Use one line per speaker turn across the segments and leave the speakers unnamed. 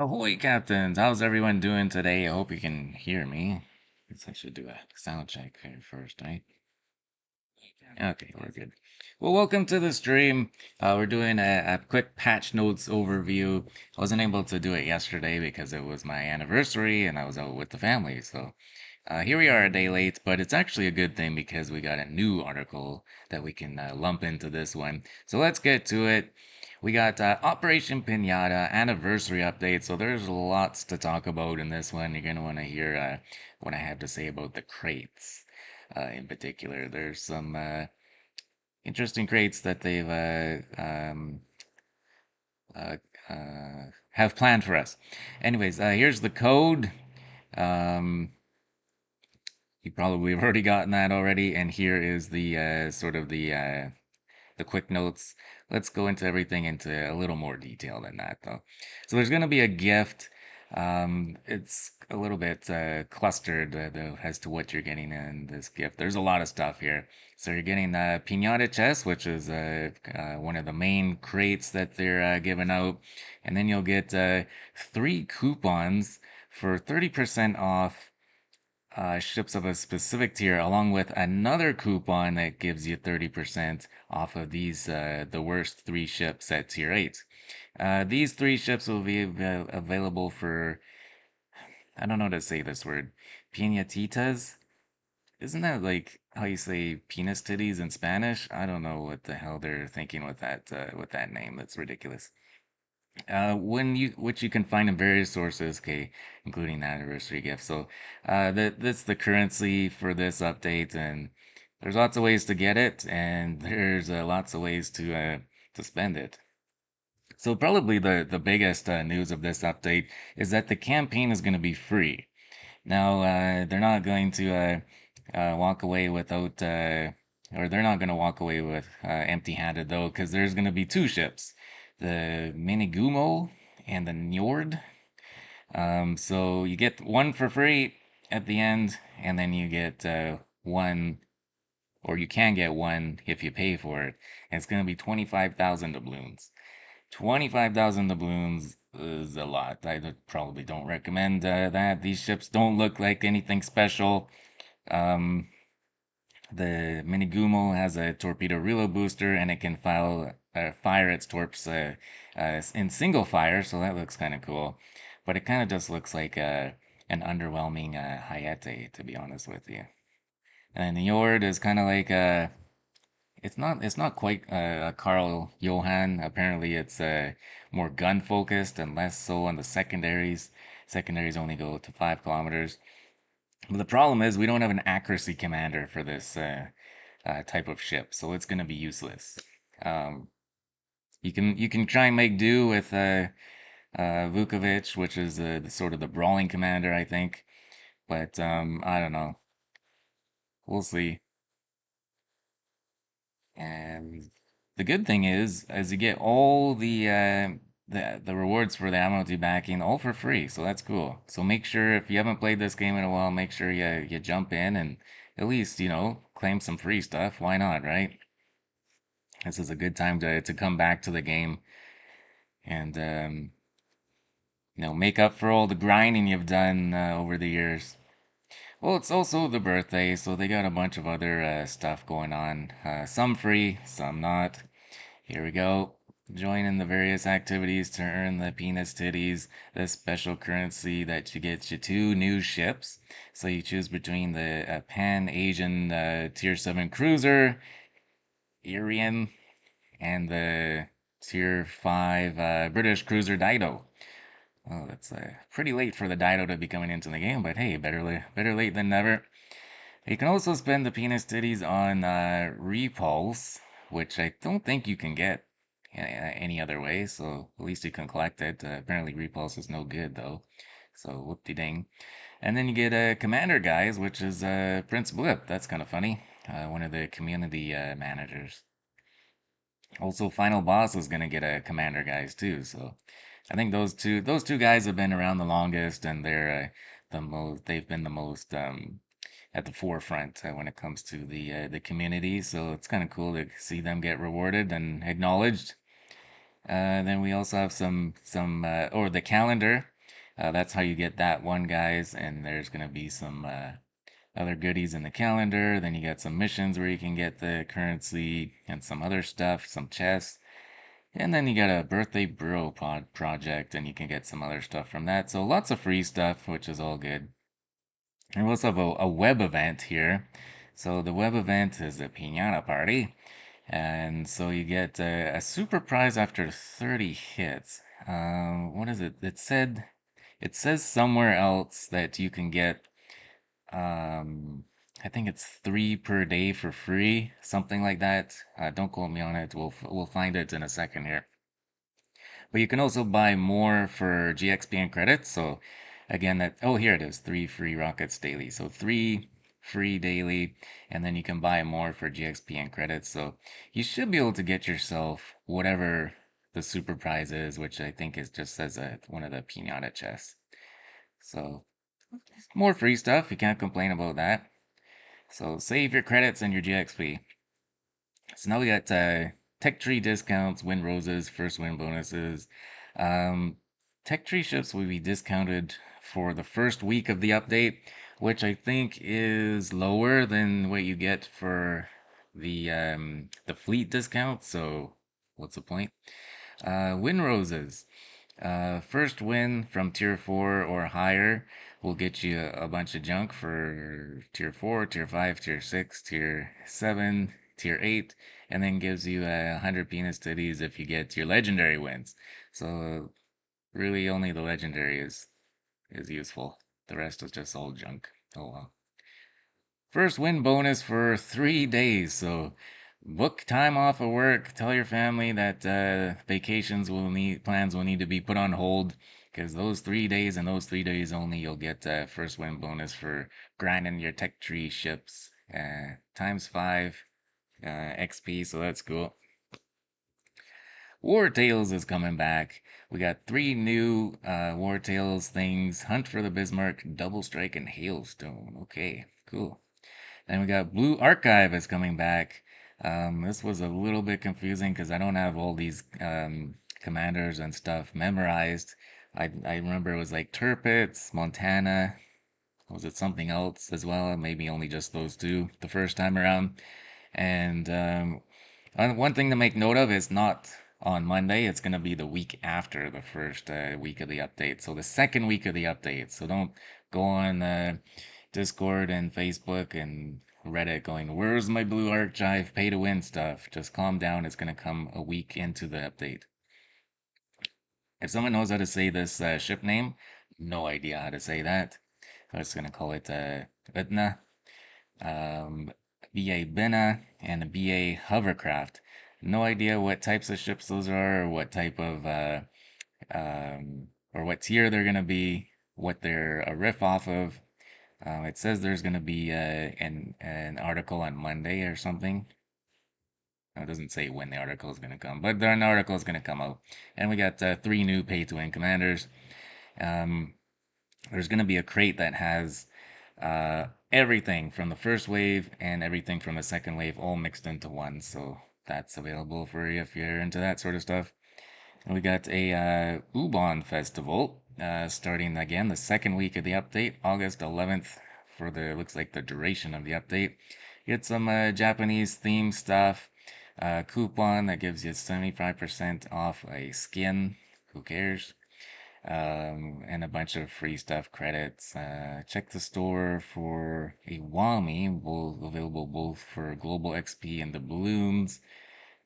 Ahoy, Captains! How's everyone doing today? I hope you can hear me. Guess I should do a sound check here first, right? Okay, we're good. Well, welcome to the stream. We're doing a quick patch notes overview. I wasn't able to do it yesterday because it was my anniversary and I was out with the family. So here we are a day late, but it's actually a good thing because we got a new article that we can lump into this one. So let's get to it. We got Operation Pinata anniversary update. So there's lots to talk about in this one. You're going to want to hear what I have to say about the crates in particular. There's some interesting crates that they've uh, have planned for us. Anyways, here's the code. Um, you probably have already gotten that already, and here is the sort of the quick notes. Let's go into everything into a little more detail than that, though. So there's going to be a gift. It's a little bit clustered though, as to what you're getting in this gift. There's a lot of stuff here. So you're getting the Pinata chest, which is one of the main crates that they're giving out. And then you'll get three coupons for 30% off ships of a specific tier, along with another coupon that gives you 30% off of these, the worst three ships at tier 8. These three ships will be available for, I don't know how to say this word, piñatitas? Isn't that like how you say penis titties in Spanish? I don't know what the hell they're thinking with that name. That's ridiculous. Which you can find in various sources, okay, including the anniversary gift. So, that's the currency for this update, and there's lots of ways to get it, and there's lots of ways to spend it. So probably the biggest news of this update is that the campaign is going to be free. Now, they're not going to walk away without, or they're not going to walk away with empty-handed though, because there's going to be two ships, the Minigumo and the Njord. So you get one for free at the end, and then you get one, or you can get one if you pay for it. And it's going to be 25,000 doubloons. 25,000 doubloons is a lot. Probably don't recommend that. These ships don't look like anything special. Um, the Minigumo has a torpedo reload booster and it can fire its torps in single fire, so that looks kind of cool. But it kind of just looks like an underwhelming Hayate, to be honest with you. And the Yord is kind of like it's not quite a Carl Johan. Apparently, it's more gun focused and less so on the secondaries. Secondaries only go to 5 kilometers. But the problem is we don't have an accuracy commander for this type of ship, so it's going to be useless. Um, you can try and make do with Vukovic, which is the sort of the brawling commander, I think. But I don't know. We'll see. And the good thing is, as you get all the rewards for the Admiralty backing, all for free. So that's cool. So make sure if you haven't played this game in a while, make sure you jump in and at least claim some free stuff. Why not, right? This is a good time to come back to the game and make up for all the grinding you've done over the years. Well, it's also the birthday, so they got a bunch of other stuff going on. Some free, some not. Here we go. Join in the various activities to earn the penis titties, the special currency that you get you two new ships. So you choose between the Pan Asian Tier 7 cruiser, Irian, and the Tier 5 British cruiser Dido. Oh, that's pretty late for the Dido to be coming into the game, but hey, better late than never. You can also spend the penis titties on Repulse, which I don't think you can get any other way, so at least you can collect it. Apparently, Repulse is no good, though, so whoop-de-ding. And then you get Commander Guys, which is Prince Blip. That's kind of funny. One of the community managers. Also, Final Boss is gonna get a Commander Guys too, so I think those two guys have been around the longest, and they're the most. They've been the most at the forefront when it comes to the community. So it's kind of cool to see them get rewarded and acknowledged. Then we also have some or the calendar. That's how you get that one, guys. And there's gonna be some other goodies in the calendar. Then you got some missions where you can get the currency and some other stuff, some chests. And then you got a birthday bro pod project, and you can get some other stuff from that. So lots of free stuff, which is all good. And we also have a web event here. So the web event is the Pinata Party. And so you get a super prize after 30 hits. What is it? It says somewhere else that you can get, um, I think it's 3 per day for free, something like that. Don't quote me on it. We'll find it in a second here. But you can also buy more for GXP and credits. So again, that oh here it is, 3 free rockets daily. So 3 free daily, and then you can buy more for GXP and credits. So you should be able to get yourself whatever the super prize is, which I think is just says one of the pinata chests. So more free stuff. You can't complain about that. So save your credits and your GXP. So now we got tech tree discounts, win roses, first win bonuses. Um, Tech tree ships will be discounted for the first week of the update, which I think is lower than what you get for the fleet discount. So what's the point? Win roses. First win from tier 4 or higher will get you a bunch of junk for tier 4, tier 5, tier 6, tier 7, tier 8, and then gives you 100 penis titties if you get your legendary wins. So really only the legendary is useful. The rest is just all junk. Oh well. First win bonus for 3 days. So book time off of work. Tell your family that vacations will need plans will need to be put on hold because those 3 days and those 3 days only you'll get first win bonus for grinding your tech tree ships times 5 XP. So that's cool. War Tales is coming back. We got 3 new War Tales things: Hunt for the Bismarck, Double Strike, and Hailstone. Okay, cool. Then we got Blue Archive is coming back. This was a little bit confusing because I don't have all these commanders and stuff memorized. I remember it was like Turpitz, Montana. Was it something else as well? Maybe only just those two the first time around. And one thing to make note of is not on Monday. It's going to be the week after the first week of the update. So the second week of the update. So don't go on Discord and Facebook and Reddit going, "Where's my blue archive pay to win stuff?" Just calm down. It's going to come a week into the update. If someone knows how to say this ship name, no idea how to say that. I'm just going to call it Utna, um, BA Bina, and a BA Hovercraft. No idea what types of ships those are, or what type of, or what tier they're going to be, what they're a riff off of. It says there's going to be an article on Monday or something. It doesn't say when the article is going to come, but an article is going to come out. And we got 3 new pay-to-win commanders. Um, there's going to be a crate that has everything from the first wave and everything from the second wave all mixed into one. So that's available for you if you're into that sort of stuff. And we got a Ubon festival starting again the second week of the update, August 11th for the looks like the duration of the update. Get some Japanese theme stuff. Coupon that gives you 75% off a skin. Who cares? And a bunch of free stuff credits. Check the store for a Wami, both available both for global XP and the balloons,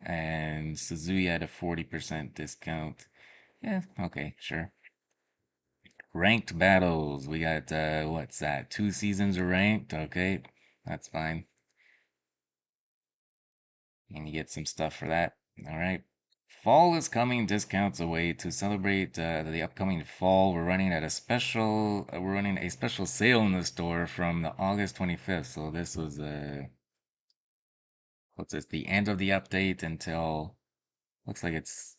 and Suzuya at a 40% discount. Yeah, okay, sure. Ranked battles. We got what's that? 2 seasons of ranked. Okay, that's fine. And you get some stuff for that. All right. Fall is coming. Discounts away to celebrate the upcoming fall. We're running a special sale in the store from the August 25th. So this was what's this? The end of the update until looks like it's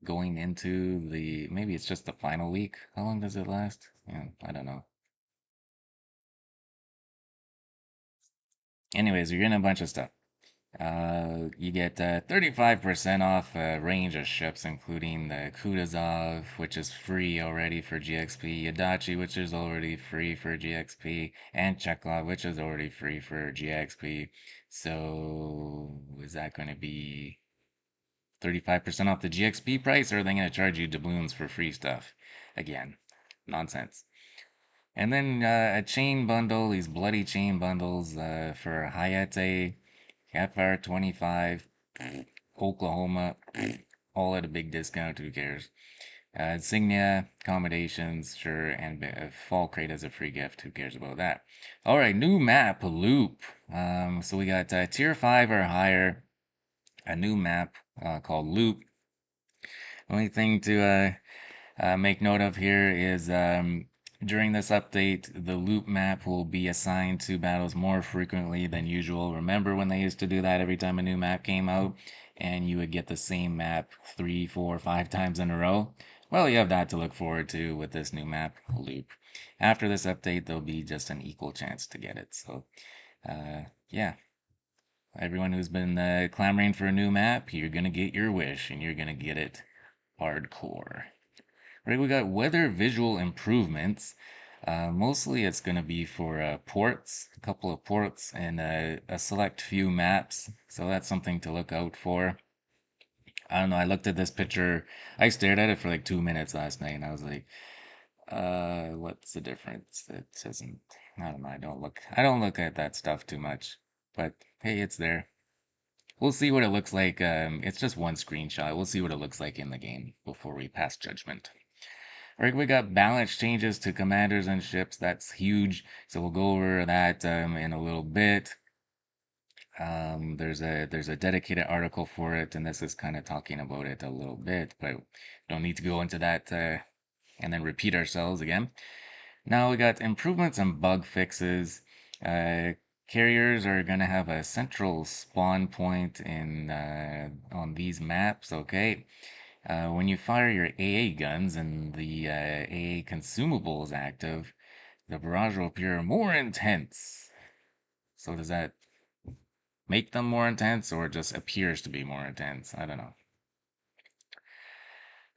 going into the maybe it's just the final week. How long does it last? Yeah, I don't know. Anyways, you're getting a bunch of stuff. You get 35% off a range of ships, including the Kutuzov, which is free already for GXP, Yadachi, which is already free for GXP, and Chekhov, which is already free for GXP. So, is that going to be 35% off the GXP price, or are they going to charge you doubloons for free stuff? Again, nonsense. And then a chain bundle, these bloody chain bundles for Hayate, FR25, Oklahoma, all at a big discount. Who cares? Insignia, accommodations, sure, and Fall Crate as a free gift. Who cares about that? All right, new map, Loop. So we got tier 5 or higher, a new map called Loop. Only thing to make note of here is during this update, the loop map will be assigned to battles more frequently than usual. Remember when they used to do that every time a new map came out and you would get the same map 3, 4, 5 times in a row? Well, you have that to look forward to with this new map, Loop. After this update, there'll be just an equal chance to get it. So, yeah. Everyone who's been clamoring for a new map, you're going to get your wish and you're going to get it hardcore. Right, we got weather visual improvements. Mostly it's going to be for ports, a couple of ports, and a select few maps. So that's something to look out for. I don't know. I looked at this picture. I stared at it for like 2 minutes last night, and I was like, what's the difference? It isn't. I don't know. I don't look. I don't look at that stuff too much. But hey, it's there. We'll see what it looks like. It's just one screenshot. We'll see what it looks like in the game before we pass judgment. All right, we got balance changes to commanders and ships. That's huge. So we'll go over that in a little bit. There's a dedicated article for it, and this is kind of talking about it a little bit, but don't need to go into that and then repeat ourselves again. Now we got improvements and bug fixes. Carriers are gonna have a central spawn point in on these maps. Okay, when you fire your AA guns and the AA consumable is active, the barrage will appear more intense. So does that make them more intense or just appears to be more intense? I don't know.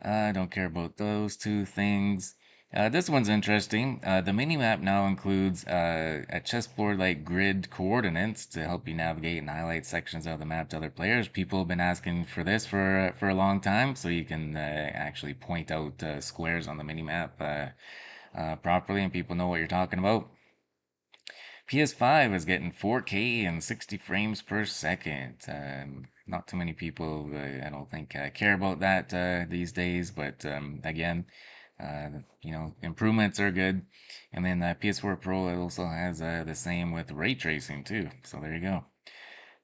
I don't care about those two things. This one's interesting. The minimap now includes a chessboard-like grid coordinates to help you navigate and highlight sections of the map to other players. People have been asking for this for a long time, so you can actually point out squares on the minimap properly, and people know what you're talking about. PS5 is getting 4K and 60 frames per second. Not too many people, I don't think, care about that these days, but again, improvements are good. And then PS4 Pro also has the same with ray tracing too. So there you go.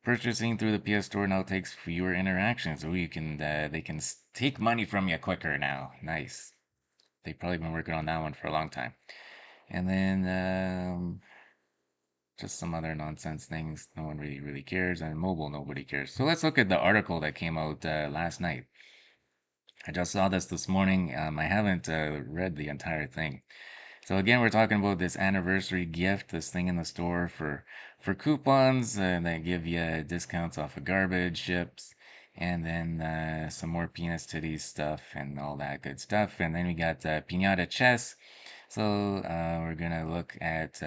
Purchasing through the PS Store now takes fewer interactions, so you can they can take money from you quicker now. Nice. They've probably been working on that one for a long time. And then just some other nonsense things. No one really cares, and mobile nobody cares. So let's look at the article that came out last night. I just saw this morning. I haven't read the entire thing. So again, we're talking about this anniversary gift, this thing in the store for coupons that give you discounts off of garbage ships, and then some more penis titties stuff and all that good stuff. And then we got pinata chess. So we're gonna look at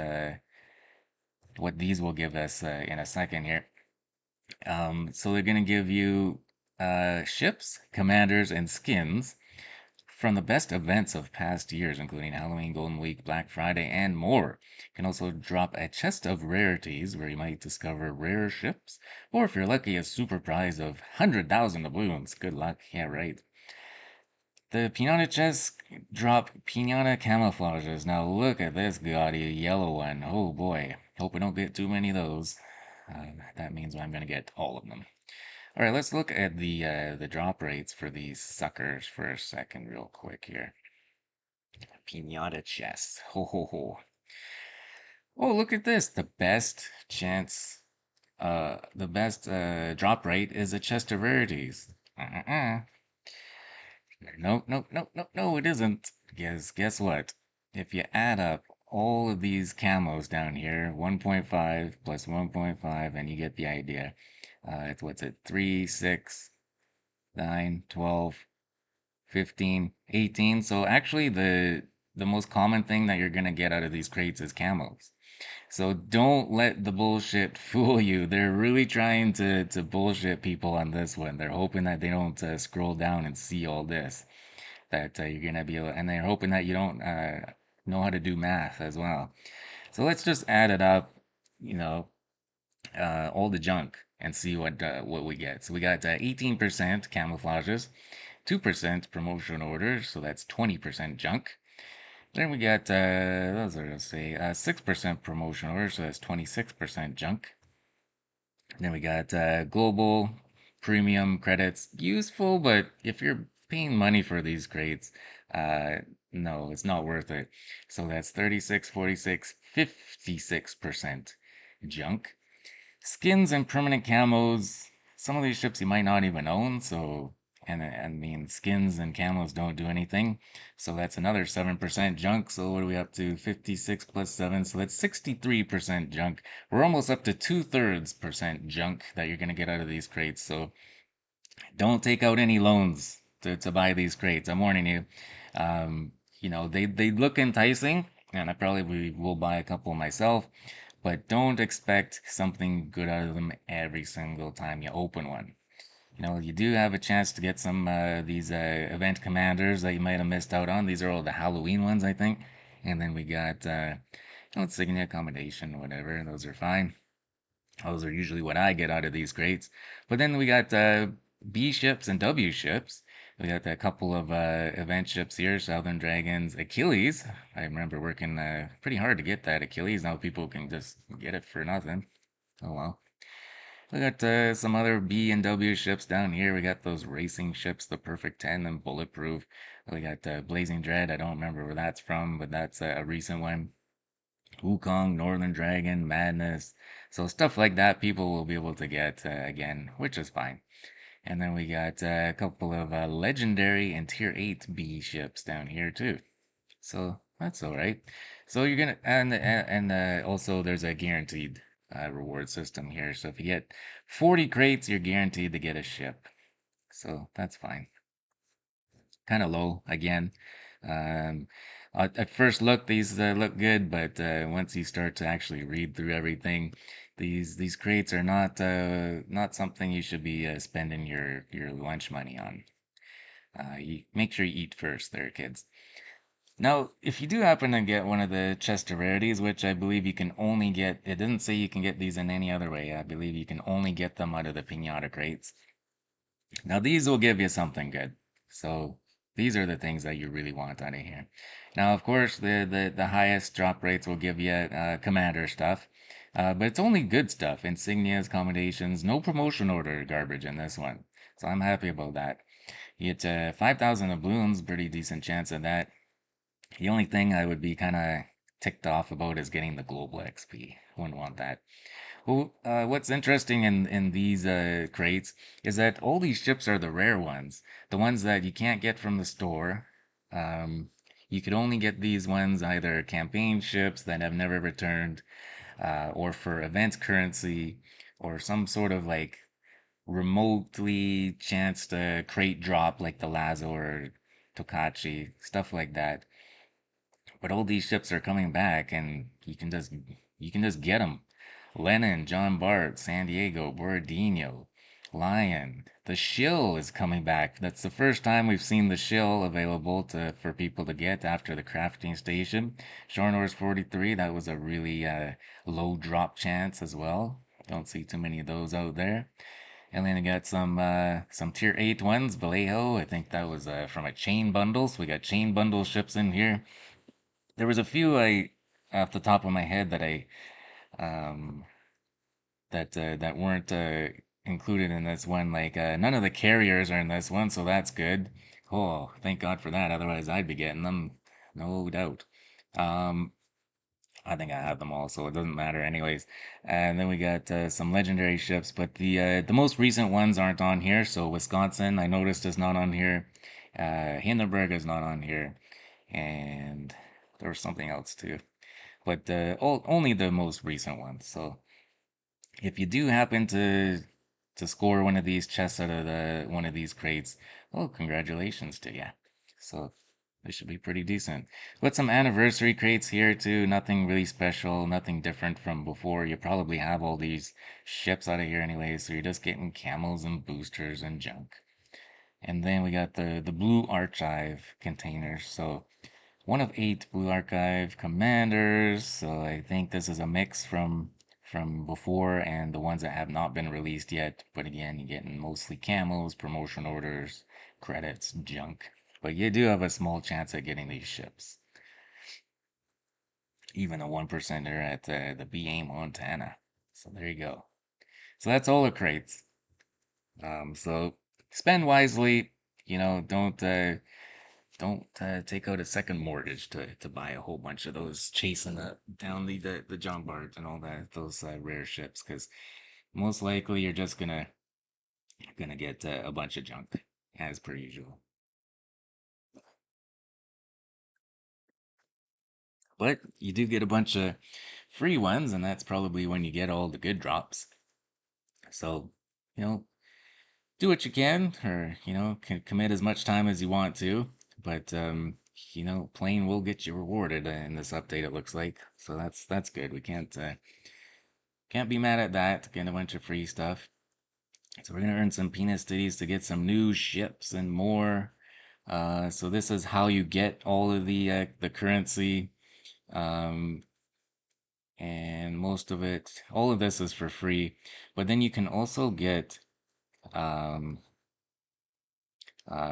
what these will give us in a second here. So they're going to give you ships, commanders, and skins from the best events of past years, including Halloween, Golden Week, Black Friday, and more. You can also drop a chest of rarities where you might discover rare ships, or if you're lucky, a super prize of 100,000 doubloons. Good luck. Yeah, right. The Pinata chest drop Pinata camouflages. Now look at this gaudy yellow one. Oh boy. Hope we don't get too many of those. That means I'm going to get all of them. All right, let's look at the drop rates for these suckers for a second, real quick here. Pinata chest. Ho ho ho. Oh, look at this. The best drop rate is a chest of rarities. No, no, no, no, no, it isn't. Guess what? If you add up all of these camos down here, 1.5 plus 1.5, and you get the idea. It's what's it, 3, 6, 9, 12, 15, 18. So actually the most common thing that you're gonna get out of these crates is camos. So don't let the bullshit fool you. They're really trying to bullshit people on this one. They're hoping that they don't scroll down and see all this. That you're gonna be able, and they're hoping that you don't know how to do math as well. So let's just add it up, you know, all the junk and see what we get. So we got 18% camouflages, 2% promotion orders, so that's 20% junk. Then we got, those are, let's say, 6% promotion orders, so that's 26% junk. Then we got global premium credits, useful, but if you're paying money for these crates, uh, no, it's not worth it. So that's 36, 46, 56% junk. Skins and permanent camos. Some of these ships you might not even own, so and I mean skins and camos don't do anything. So that's another 7% junk. So what are we up to? 56 plus 7. So that's 63% junk. We're almost up to 2/3% junk that you're gonna get out of these crates. So don't take out any loans to buy these crates. I'm warning you. They look enticing, and I probably will buy a couple myself, but don't expect something good out of them every single time you open one. You do have a chance to get some these event commanders that you might have missed out on. These are all the Halloween ones, I think. And then we got insignia accommodation, whatever. Those are fine. Those are usually what I get out of these crates. But then we got B ships and W ships. We got a couple of event ships here, Southern Dragons, Achilles. I remember working pretty hard to get that Achilles. Now people can just get it for nothing. Oh well. We got some other B and W ships down here. We got those racing ships, the Perfect 10 and Bulletproof. We got Blazing Dread. I don't remember where that's from, but that's a recent one. Wukong, Northern Dragon, Madness. So stuff like that people will be able to get again, which is fine. And then we got a couple of legendary and tier 8 B ships down here too. So that's all right. So you're gonna and also there's a guaranteed reward system here. So if you get 40 crates, you're guaranteed to get a ship. So that's fine. Kind of low again. Um, at first look, these look good, but once you start to actually read through everything, these crates are not something you should be spending your lunch money on. You make sure you eat first, there, kids. Now, if you do happen to get one of the chest of rarities, which I believe you can only get, it doesn't say you can get these in any other way. I believe you can only get them out of the pinata crates. Now, these will give you something good. So, these are the things that you really want out of here. Now, of course, the highest drop rates will give you commander stuff. But it's only good stuff. Insignias, accommodations, no promotion order garbage in this one. So I'm happy about that. You get 5,000 doubloons, pretty decent chance of that. The only thing I would be kind of ticked off about is getting the global XP. Wouldn't want that. Well, what's interesting in these crates is that all these ships are the rare ones, the ones that you can't get from the store. Um, you could only get these ones either campaign ships that have never returned, or for event currency, or some sort of like remotely chanced crate drop like the Lazo or Tokachi, stuff like that. But all these ships are coming back, and you can just get them. Lennon, John Bart, San Diego, Borodino, Lion. The Schill is coming back. That's the first time we've seen the Schill available for people to get after the crafting station. Shore North 43, that was a really low drop chance as well. Don't see too many of those out there. And then we got some tier 8 ones. Vallejo, I think that was from a chain bundle. So we got chain bundle ships in here. There was a few off the top of my head um, that weren't included in this one. Like none of the carriers are in this one, so that's good. Oh, thank God for that. Otherwise, I'd be getting them, no doubt. Um, I think I have them all, so it doesn't matter anyways. And then we got some legendary ships, but the most recent ones aren't on here. So Wisconsin, I noticed, is not on here. Hindenburg is not on here, and there was something else too. but only the most recent ones. So if you do happen to score one of these chests out of one of these crates, well, congratulations to you. So they should be pretty decent. But some anniversary crates here too. Nothing really special, nothing different from before. You probably have all these ships out of here anyway, so you're just getting camels and boosters and junk. And then we got the blue archive containers. So one of 8 Blue Archive commanders. So I think this is a mix from before and the ones that have not been released yet. But again, you're getting mostly camos, promotion orders, credits, junk. But you do have a small chance at getting these ships. Even a 1%er at the BA Montana. So there you go. So that's all the crates. So spend wisely. Don't take out a second mortgage to buy a whole bunch of those chasing down the junk barge and all that those rare ships because most likely you're just gonna get a bunch of junk as per usual. But you do get a bunch of free ones, and that's probably when you get all the good drops. So you know, do what you can, or can commit as much time as you want to. But playing will get you rewarded in this update. It looks like so that's good. We can't be mad at that. Getting a bunch of free stuff. So we're gonna earn some penis titties to get some new ships and more. So this is how you get all of the currency, um, and most of it, all of this is for free. But then you can also get um,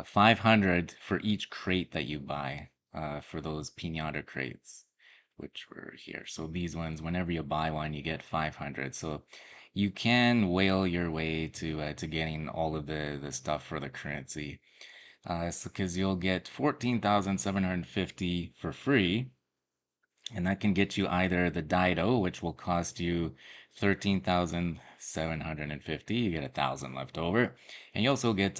500 for each crate that you buy for those pinata crates, which were here. So these ones, whenever you buy one, you get 500. So you can whale your way to getting all of the stuff for the currency. So because you'll get 14,750 for free, and that can get you either the Dido, which will cost you 13,750. You get 1,000 left over. And you also get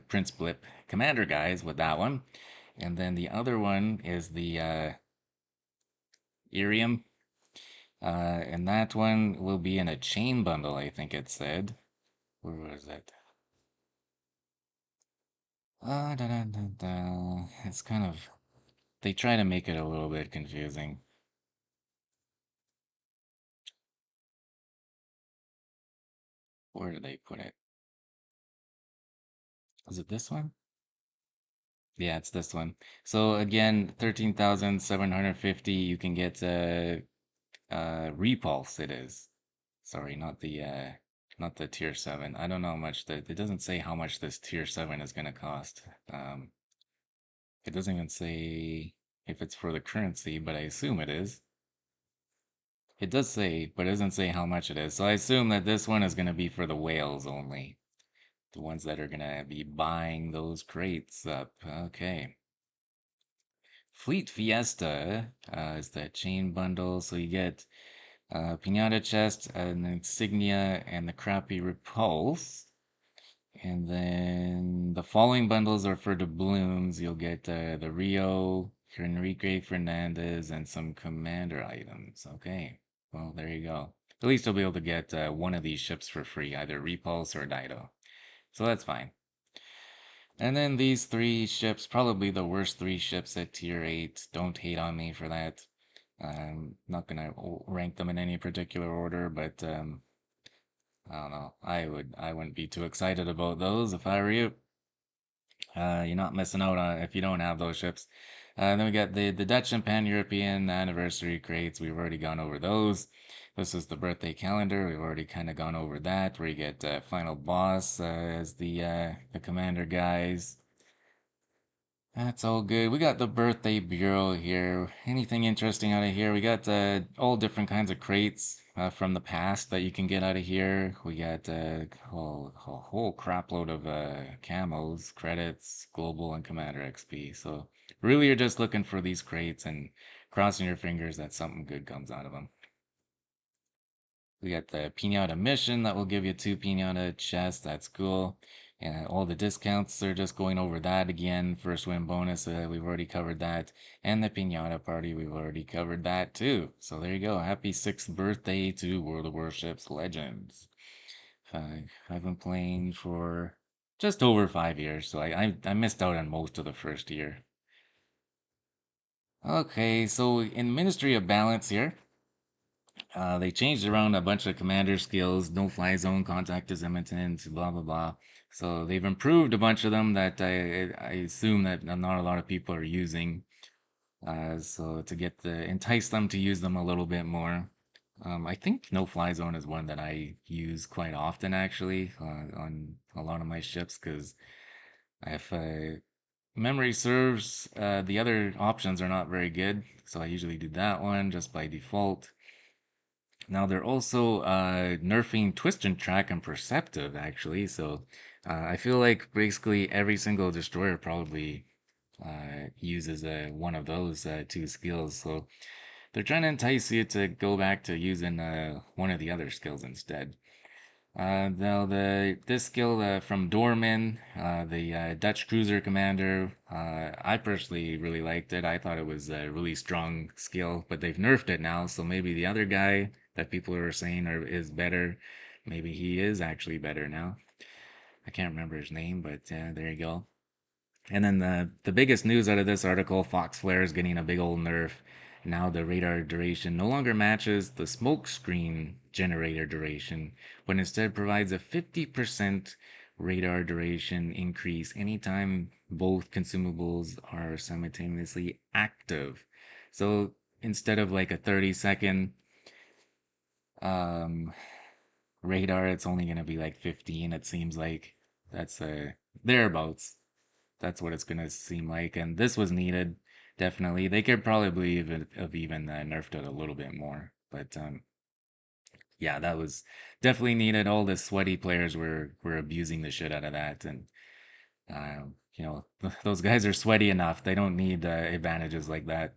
Prince Blip Commander guys with that one. And then the other one is the Irium. And that one will be in a chain bundle, I think it said. Where was it? Da, da, da, da. It's kind of. They try to make it a little bit confusing. Where did they put it? Is it this one? Yeah, it's this one. So again, 13,750, you can get Repulse it is. Sorry, not the tier 7. I don't know how much it doesn't say how much this tier 7 is gonna cost. It doesn't even say if it's for the currency, but I assume it is. It does say, but it doesn't say how much it is. So I assume that this one is gonna be for the whales only. The ones that are gonna be buying those crates up. Okay. Fleet Fiesta is that chain bundle. So you get Pinata Chest, an Insignia, and the Crappy Repulse. And then the following bundles are for doubloons. You'll get the Rio, Enrique Fernandez, and some commander items. Okay, well, there you go. At least you'll be able to get one of these ships for free, either Repulse or Dido. So that's fine. And then these 3 ships, probably the worst 3 ships at tier 8. Don't hate on me for that. I'm not gonna rank them in any particular order, but I don't know. I wouldn't be too excited about those if I were you. You're not missing out on if you don't have those ships. Then we got the Dutch and Pan-European anniversary crates. We've already gone over those. This is the birthday calendar. We've already kind of gone over that. Where you get final boss as the commander guys. That's all good. We got the birthday bureau here. Anything interesting out of here? We got all different kinds of crates from the past that you can get out of here. We got a whole crap load of camos, credits, global, and commander XP. So really, you're just looking for these crates and crossing your fingers that something good comes out of them. We got the Pinata mission that will give you 2 Pinata chests. That's cool. And all the discounts are just going over that again. First win bonus, we've already covered that. And the Pinata Party, we've already covered that too. So there you go. Happy 6th birthday to World of Warships Legends. I've been playing for just over 5 years, so I missed out on most of the first year. Okay, so in Ministry of Balance here, they changed around a bunch of commander skills, no fly zone, contact azimuths, blah blah blah. So they've improved a bunch of them that I assume that not a lot of people are using. So to get the entice them to use them a little bit more. I think no fly zone is one that I use quite often actually on a lot of my ships because if memory serves, the other options are not very good. So I usually do that one just by default. Now they're also nerfing Twist and Track and Perceptive actually. So I feel like basically every single destroyer probably uses one of those two skills. So they're trying to entice you to go back to using one of the other skills instead. Now the this skill from Dorman, the Dutch cruiser commander, I personally really liked it. I thought it was a really strong skill, but they've nerfed it now, so maybe the other guy that people are saying is better. Maybe he is actually better now. I can't remember his name, but there you go. And then the biggest news out of this article, Fox Flare is getting a big old nerf. Now the radar duration no longer matches the smoke screen generator duration, but instead provides a 50% radar duration increase anytime both consumables are simultaneously active. So instead of like a 30-second um, radar, it's only going to be like 15, it seems like. That's thereabouts. That's what it's gonna seem like. And this was needed, definitely. They could probably even have even nerfed it a little bit more, but yeah, that was definitely needed. All the sweaty players were abusing the shit out of that, and you know those guys are sweaty enough. They don't need advantages like that.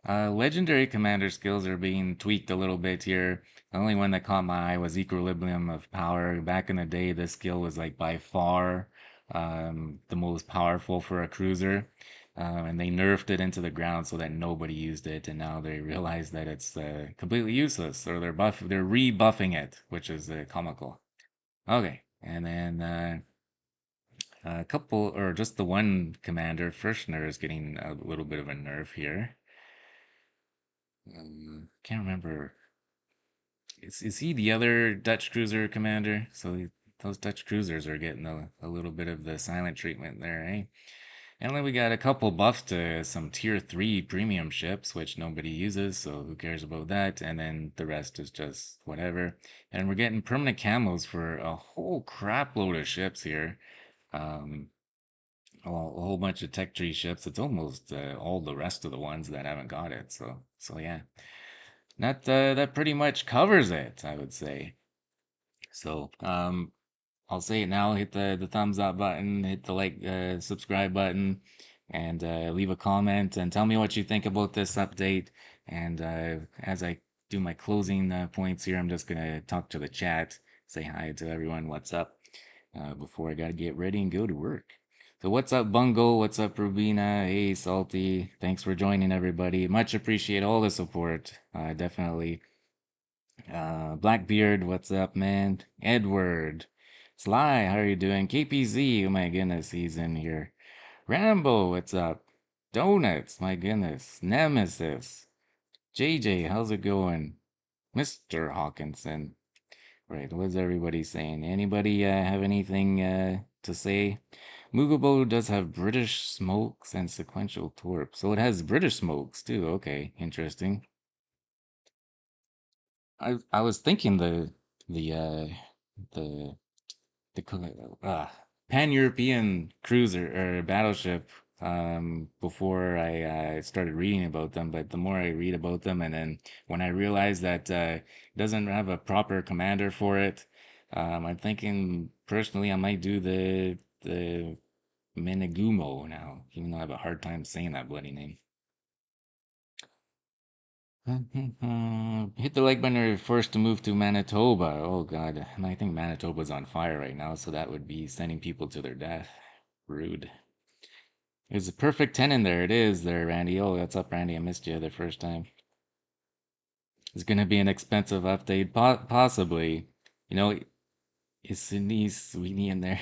Legendary commander skills are being tweaked a little bit here. The only one that caught my eye was Equilibrium of Power. Back in the day, this skill was like by far the most powerful for a cruiser. And they nerfed it into the ground so that nobody used it, and now they realize that it's completely useless, or they're rebuffing it, which is comical. Okay, and then a couple, or just the one commander, Firstner, is getting a little bit of a nerf here. Can't remember. Is he the other Dutch cruiser commander? So those Dutch cruisers are getting a little bit of the silent treatment there, eh? And then we got a couple buffs to some tier 3 premium ships, which nobody uses, so who cares about that? And then the rest is just whatever. And we're getting permanent camos for a whole crap load of ships here. Um, a whole bunch of tech tree ships. It's almost all the rest of the ones that haven't got it. So yeah. That pretty much covers it, I would say. So, I'll say it now. Hit the thumbs up button, hit the like, subscribe button, and leave a comment and tell me what you think about this update. And as I do my closing points here, I'm just gonna talk to the chat, say hi to everyone, what's up, before I gotta get ready and go to work. So what's up, Bungle? What's up, Rubina? Hey, Salty. Thanks for joining, everybody. Much appreciate all the support. Definitely. Blackbeard, what's up, man? Edward. Sly, how are you doing? KPZ, oh my goodness, he's in here. Rambo, what's up? Donuts, my goodness. Nemesis. JJ, how's it going? Mr. Hawkinson. Right, what's everybody saying? Anybody have anything to say? Mugobo does have British smokes and sequential torp. So it has British smokes too. Okay, interesting. I was thinking the pan-European cruiser or battleship before I started reading about them, but the more I read about them, and then when I realized that it doesn't have a proper commander for it, I'm thinking personally I might do the Menegumo now, even though I have a hard time saying that bloody name. Hit the like button or forced to move to Manitoba. Oh God, and I think Manitoba's on fire right now, so that would be sending people to their death. Rude. It's a perfect 10 in there. It is there, Randy. Oh, what's up, Randy? I missed you the first time. It's gonna be an expensive update, possibly. You know, is Sydney Sweeney in there?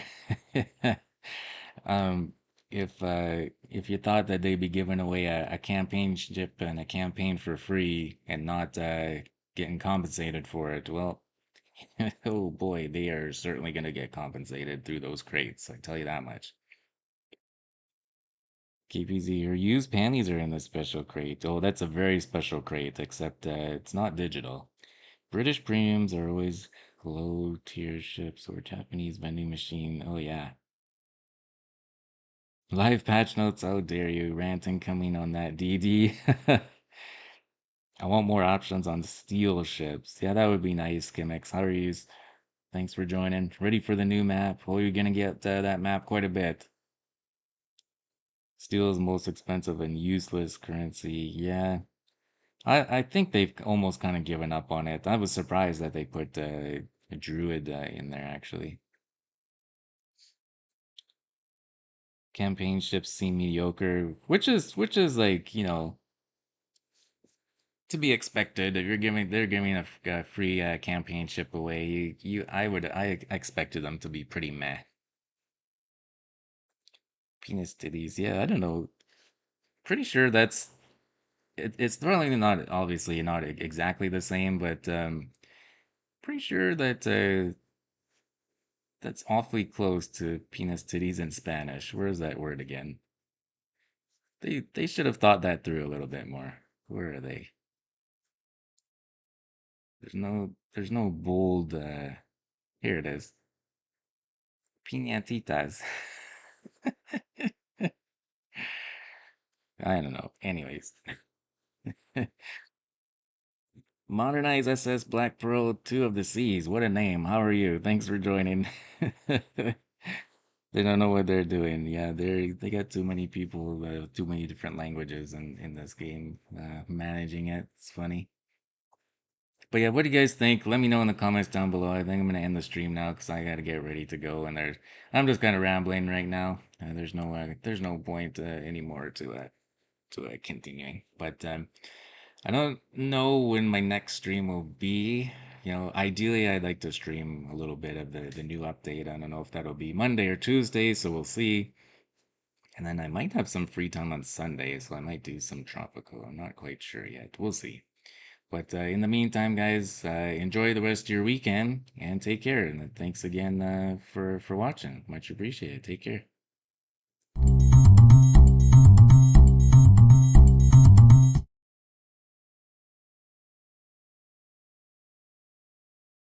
um, if you thought that they'd be giving away a campaign ship and a campaign for free and not getting compensated for it, well, oh boy, they are certainly gonna get compensated through those crates. I tell you that much. Keep easy. Your used panties are in the special crate. Oh, that's a very special crate, except it's not digital. British premiums are always low tier ships or Japanese vending machine. Oh, yeah. Live patch notes. How dare you? Ranting coming on that DD. I want more options on steel ships. Yeah, that would be nice, Gimmicks. How are you? Thanks for joining. Ready for the new map? Oh, you're gonna get that map quite a bit. Steel is most expensive and useless currency. Yeah, I think they've almost kind of given up on it. I was surprised that they put a druid in there actually. Campaign ships seem mediocre, which is like to be expected. If they're giving a free campaign ship away, I expected them to be pretty meh. Penis titties, yeah, I don't know. Pretty sure it's probably not obviously not exactly the same, but pretty sure that that's awfully close to penis titties in Spanish. Where's that word again? They should have thought that through a little bit more. Where are they? There's no bold here it is. Piñatitas. I don't know. Anyways. Modernize SS Black Pearl 2 of the Seas. What a name. How are you? Thanks for joining. They don't know what they're doing. Yeah, they got too many people, too many different languages in this game, managing it. It's funny. But yeah, what do you guys think? Let me know in the comments down below. I think I'm gonna end the stream now because I gotta get ready to go. And I'm just kind of rambling right now. There's no point anymore to continuing. But I don't know when my next stream will be. Ideally, I'd like to stream a little bit of the new update. I don't know if that'll be Monday or Tuesday, so we'll see. And then I might have some free time on Sunday, so I might do some tropical. I'm not quite sure yet. We'll see. But in the meantime, guys, enjoy the rest of your weekend and take care. And thanks again for watching. Much appreciated. Take care.